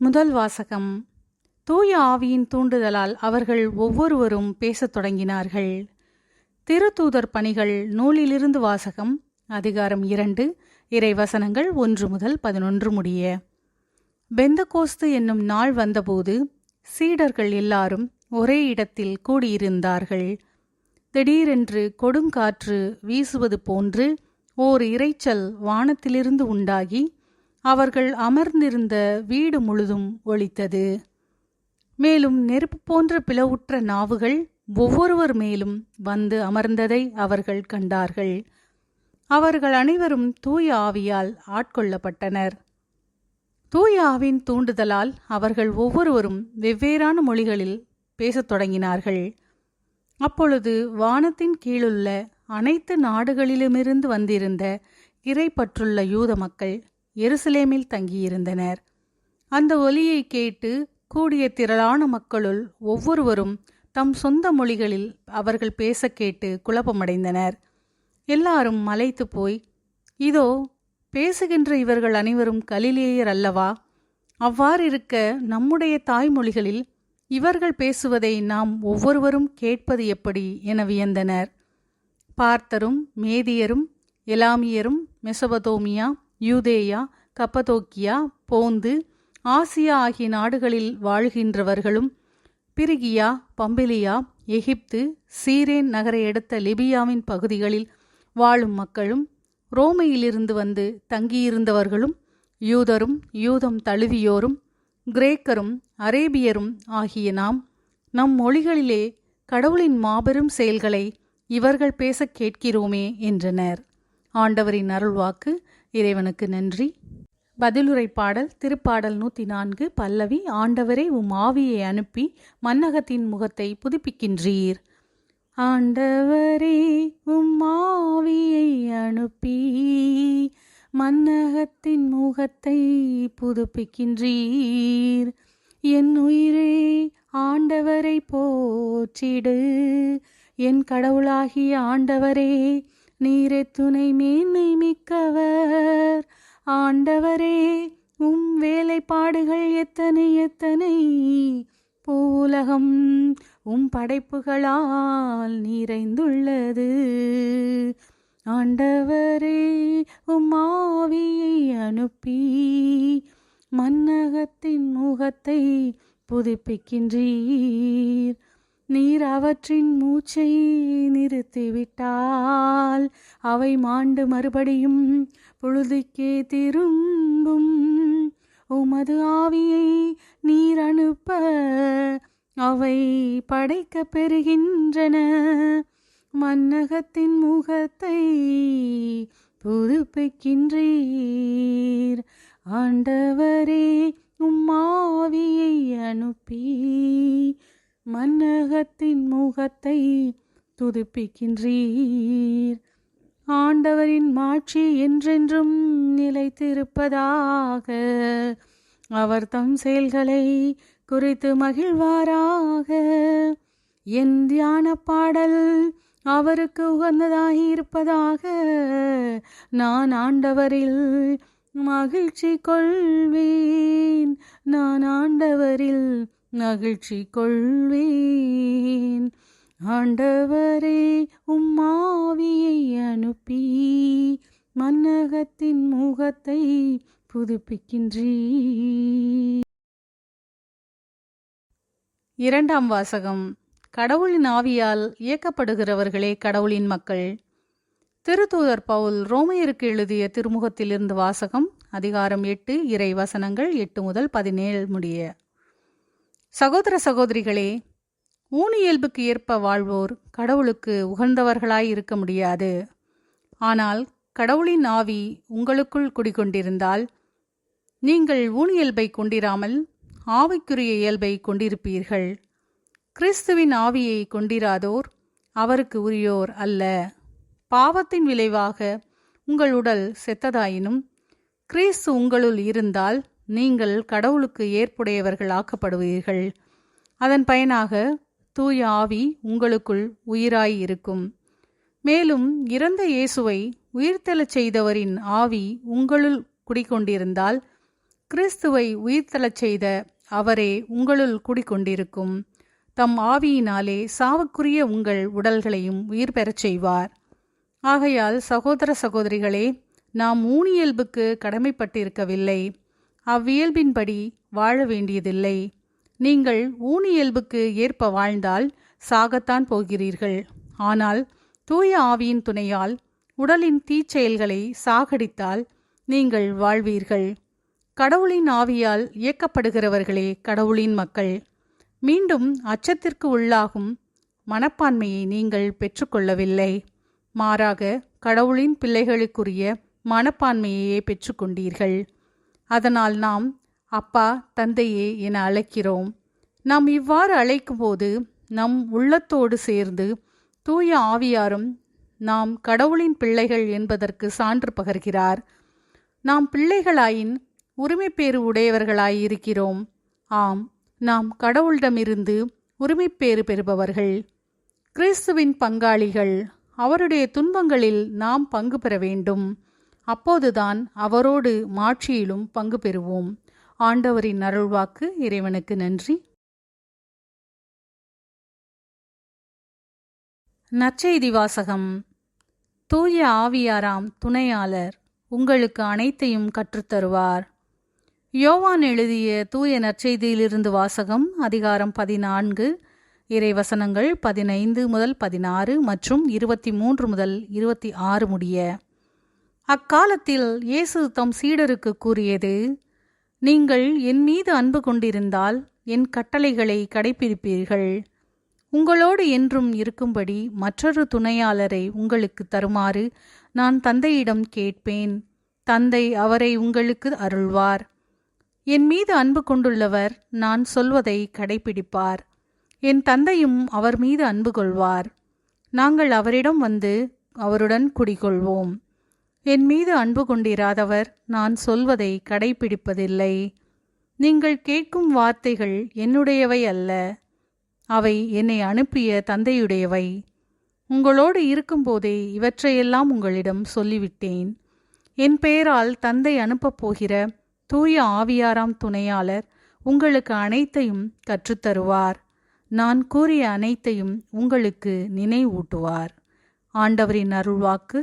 முதல் வாசகம். தூய ஆவியின் தூண்டுதலால் அவர்கள் ஒவ்வொருவரும் பேசத் தொடங்கினார்கள். திருத்தூதர் பணிகள் நூலிலிருந்து வாசகம். அதிகாரம் 2, இறைவசனங்கள் 1 முதல் 11 முடிய. பெந்தகோஸ்து என்னும் நாள் வந்தபோது சீடர்கள் எல்லாரும் ஒரே இடத்தில் கூடியிருந்தார்கள். திடீரென்று கொடுங்காற்று வீசுவது போன்று ஓர் இரைச்சல் வானத்திலிருந்து உண்டாகி அவர்கள் அமர்ந்திருந்த வீடு முழுதும் ஒலித்தது. மேலும் நெருப்பு போன்ற பிளவுற்ற நாவுகள் ஒவ்வொருவர் மேலும் வந்து அமர்ந்ததை அவர்கள் கண்டார்கள். அவர்கள் அனைவரும் தூய ஆவியால் ஆட்கொள்ளப்பட்டனர். தூய ஆவியின் தூண்டுதலால் அவர்கள் ஒவ்வொருவரும் வெவ்வேறான மொழிகளில் பேசத் தொடங்கினார்கள். அப்பொழுது வானத்தின் கீழுள்ள அனைத்து நாடுகளிலுமிருந்து வந்திருந்த இறைப்பற்றுள்ள யூத மக்கள் எருசலேமில் தங்கியிருந்தனர். அந்த ஒலியை கேட்டு கூடிய திரளான மக்களுள் ஒவ்வொருவரும் தம் சொந்த மொழிகளில் அவர்கள் பேச கேட்டு குழப்பமடைந்தனர். எல்லாரும் மலைத்து போய், இதோ பேசுகின்ற இவர்கள் அனைவரும் கலிலேயர் அல்லவா? அவ்வாறிருக்க நம்முடைய தாய்மொழிகளில் இவர்கள் பேசுவதை நாம் ஒவ்வொருவரும் கேட்பது எப்படி என வியந்தனர். பார்த்தரும் மேதியரும் எலாமியரும் மெசபதோமியா, யூதேயா, கப்பதோக்கியா, போந்து, ஆசியா ஆகிய நாடுகளில் வாழ்கின்றவர்களும், பிரிகியா, பம்பிலியா, எகிப்து, சீரேன் நகரை அடுத்த லிபியாவின் பகுதிகளில் வாழும் மக்களும், ரோமையிலிருந்து வந்து தங்கியிருந்தவர்களும், யூதரும் யூதம் தழுவியோரும், கிரேக்கரும் அரேபியரும் ஆகிய நாம் நம் மொழிகளிலே கடவுளின் மாபெரும் செயல்களை இவர்கள் பேசக் கேட்கிறோமே என்றனர். ஆண்டவரின் அருள்வாக்கு. இறைவனுக்கு நன்றி. பதிலுரை பாடல். திருப்பாடல் 104. பல்லவி. ஆண்டவரே, உம் ஆவியை அனுப்பி மன்னகத்தின் முகத்தை புதுப்பிக்கின்றீர். ஆண்டவரே, உம் ஆவியை அனுப்பி மன்னகத்தின் முகத்தை புதுப்பிக்கின்றீர். என் உயிரே, ஆண்டவரை போற்றிடு. என் கடவுளாகிய ஆண்டவரே, நீரே துணை மேன்மை மிக்கவர். ஆண்டவரே, உம் வேலைப்பாடுகள் எத்தனை எத்தனை! பூவுலகம் உம் படைப்புகளால் நிறைந்துள்ளது. ஆண்டவரே, உம் ஆவியை அனுப்பி மன்னகத்தின் முகத்தை புதுப்பிக்கின்றீர். நீர் அவற்றின் மூச்சை நிறுத்திவிட்டால் அவை மாண்டு மறுபடியும் புழுதிக்கே திரும்பும். உமது ஆவியை நீர் அனுப்ப அவை படைக்க பெறுகின்றன. மன்னகத்தின் முகத்தை புதுப்பிக்கின்றீர். ஆண்டவரே, உம் ஆவியை அனுப்பி மன்னகத்தின் முகத்தை துதிப்பிக்கின்றீர். ஆண்டவரின் மாட்சி என்றென்றும் நிலைத்திருப்பதாக. அவர் தம் செயல்களை குறித்து மகிழ்வாராக. என் தியான பாடல் அவருக்கு உகந்ததாயிருப்பதாக. நான் ஆண்டவரில் மகிழ்ச்சி கொள்வேன். நான் ஆண்டவரில் மகிழ்ச்சி கொள்வேன். ஆண்டவரே, உம் ஆவியை அனுப்பி மன்னகத்தின் முகத்தை புதுப்பிக்கின்றீர். இரண்டாம் வாசகம். கடவுளின் ஆவியால் இயக்கப்படுகிறவர்களே கடவுளின் மக்கள். திருத்தூதர் பவுல் ரோமையருக்கு எழுதிய திருமுகத்திலிருந்து வாசகம். அதிகாரம் 8, இறை வசனங்கள் 8 முதல் 17 முடிய. சகோதர சகோதரிகளே, ஊனியல்புக்கு ஏற்ப வாழ்வோர் கடவுளுக்கு உகந்தவர்களாய் இருக்க முடியாது. ஆனால் கடவுளின் ஆவி உங்களுக்குள் குடிகொண்டிருந்தால் நீங்கள் ஊனியல்பை கொண்டிராமல் ஆவிக்குரிய இயல்பை கொண்டிருப்பீர்கள். கிறிஸ்துவின் ஆவியை கொண்டிராதோர் அவருக்கு உரியோர் அல்ல. பாவத்தின் விளைவாக உங்கள் உடல் செத்ததாயினும் கிறிஸ்து உங்களுள் இருந்தால் நீங்கள் கடவுளுக்கு ஏற்புடையவர்கள் ஆக்கப்படுவீர்கள். அதன் பயனாக தூய ஆவி உங்களுக்குள் உயிராய் இருக்கும். மேலும் இறந்த இயேசுவை உயிர்த்தெழச் செய்தவரின் ஆவி உங்களுள் குடிகொண்டிருந்தால் கிறிஸ்துவை உயிர்த்தெழச் செய்த அவரே உங்களுள் குடிகொண்டிருக்கும். தம் ஆவியினாலே சாவுக்குரிய உங்கள் உடல்களையும் உயிர் பெறச் செய்வார். ஆகையால் சகோதர சகோதரிகளே, நாம் ஊனியல்புக்கு கடமைப்பட்டிருக்கவில்லை, அவ்வியல்பின்படி வாழ வேண்டியதில்லை. நீங்கள் ஊனியல்புக்கு ஏற்ப வாழ்ந்தால் சாகத்தான் போகிறீர்கள். ஆனால் தூய ஆவியின் துணையால் உடலின் தீச்செயல்களை சாகடித்தால் நீங்கள் வாழ்வீர்கள். கடவுளின் ஆவியால் இயக்கப்படுகிறவர்களே கடவுளின் மக்கள். மீண்டும் அச்சத்திற்கு உள்ளாகும் மனப்பான்மையை நீங்கள் பெற்றுக்கொள்ளவில்லை. மாறாக கடவுளின் பிள்ளைகளுக்குரிய மனப்பான்மையையே பெற்றுக்கொண்டீர்கள். அதனால் நாம் அப்பா, தந்தையே என அழைக்கிறோம். நாம் இவ்வாறு அழைக்கும்போது நம் உள்ளத்தோடு சேர்ந்து தூய ஆவியாரும் நாம் கடவுளின் பிள்ளைகள் என்பதற்கு சான்று பகர்கிறார். நாம் பிள்ளைகளாயின் உரிமைப்பேறு உடையவர்களாயிருக்கிறோம். ஆம், நாம் கடவுளிடமிருந்து உரிமைப்பேறு பெறுபவர்கள், கிறிஸ்துவின் பங்காளிகள். அவருடைய துன்பங்களில் நாம் பங்கு பெற வேண்டும். அப்போதுதான் அவரோடு மாட்சியிலும் பங்கு பெறுவோம். ஆண்டவரின் அருள்வாக்கு. இறைவனுக்கு நன்றி. நற்செய்தி வாசகம். தூய ஆவியாராம் துணையாளர் உங்களுக்கு அனைத்தையும் கற்றுத்தருவார். யோவான் எழுதிய தூய நற்செய்தியிலிருந்து வாசகம். அதிகாரம் 14, இறைவசனங்கள் 15 முதல் 16 மற்றும் 23 முதல் 26 முடிய. அக்காலத்தில் இயேசு தம் சீடருக்கு கூறியது: நீங்கள் என் மீது அன்பு கொண்டிருந்தால் என் கட்டளைகளை கடைப்பிடிப்பீர்கள். உங்களோடு என்றும் இருக்கும்படி மற்றொரு துணையாளரை உங்களுக்கு தருமாறு நான் தந்தையிடம் கேட்பேன். தந்தை அவரை உங்களுக்கு அருள்வார். என் மீது அன்பு கொண்டுள்ளவர் நான் சொல்வதை கடைப்பிடிப்பார். என் தந்தையும் அவர் மீது அன்பு கொள்வார். நாங்கள் அவரிடம் வந்து அவருடன் குடிகொள்வோம். என் மீது அன்பு கொண்டிராதவர் நான் சொல்வதை கடைப்பிடிப்பதில்லை. நீங்கள் கேட்கும் வார்த்தைகள் என்னுடையவை அல்ல, அவை என்னை அனுப்பிய தந்தையுடையவை. உங்களோடு இருக்கும்போதே இவற்றையெல்லாம் உங்களிடம் சொல்லிவிட்டேன். என் பெயரால் தந்தை அனுப்பப் போகிற தூய ஆவியாராம் துணையாளர் உங்களுக்கு அனைத்தையும் கற்றுத்தருவார். நான் கூறிய அனைத்தையும் உங்களுக்கு நினைவூட்டுவார். ஆண்டவரின் அருள்வாக்கு.